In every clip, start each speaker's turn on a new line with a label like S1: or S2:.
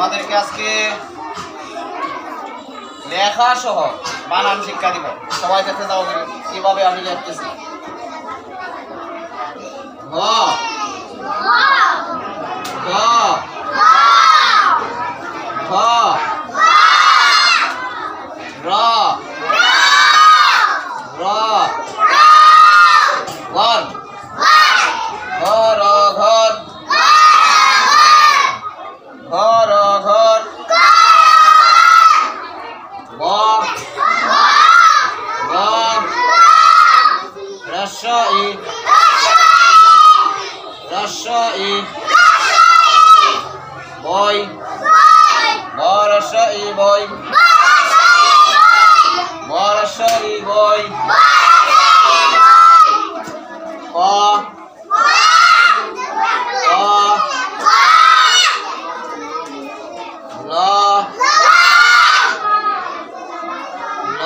S1: তোমাদেরকে আজকে লেখা সহ বানান শিক্ষা দিব। সবাই দেখতে দাও কিভাবে আমি লিখতেছি। ঘ ঘ ঘ র র ঘর ঘর ঘর ঘর ঘর গ গ রস্ব ই বই বরস্ব ই বই বরস্ব ই বই ক ল ল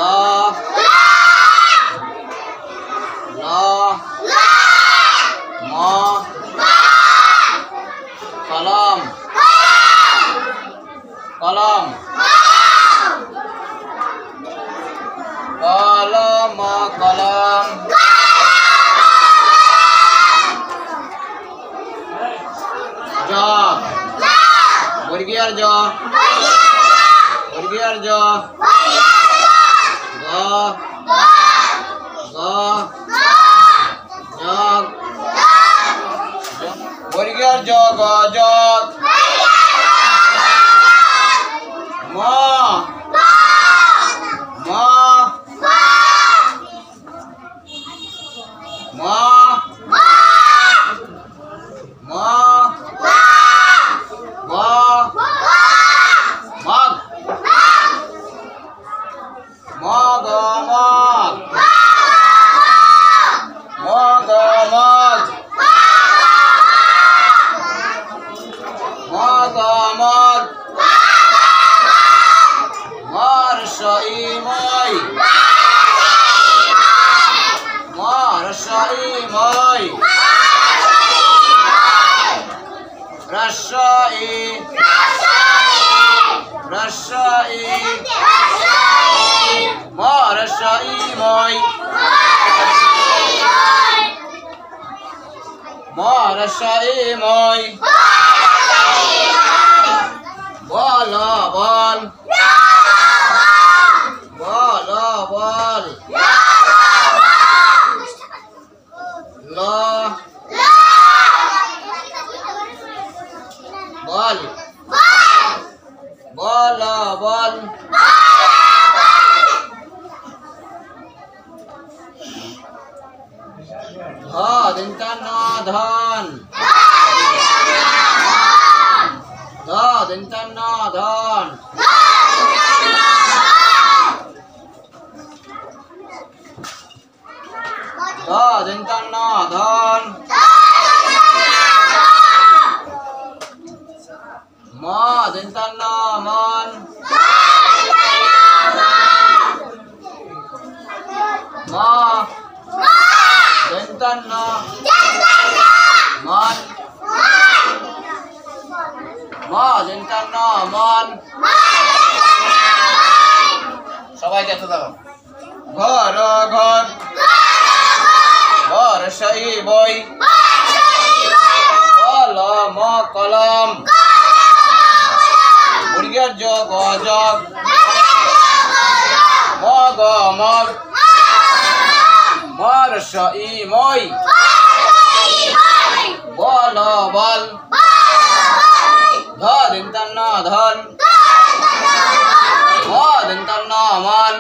S1: ল ম কলম কলম কলম কলম জগ বর্গীয় জ বর্গীয় জ গ গ জগ বর্গীয় জ গ জগ ম ম ম ম গ মগ মগ মগ মগ মগ মগ মগ মরস ই মই মরস ই মই রস ই রস ই মরস ই মই মরস ই মই বল বল বল বল ল বল বল বল ধ দিনটা ন ধন ধ দিনটা ন ধন ধ দিনটা ন ধন ম দিনটা ন মন ম দিনটা ন মন ম দিনটা ন মন সবাই দেখতে থাকো। ঘর ঘর বরস ই বই কলম কলম বর্গীয় জ গ জগ মগ মগ মরস ই মই বল বল ধ দিনটা ন ধন ম দিনটা ন মন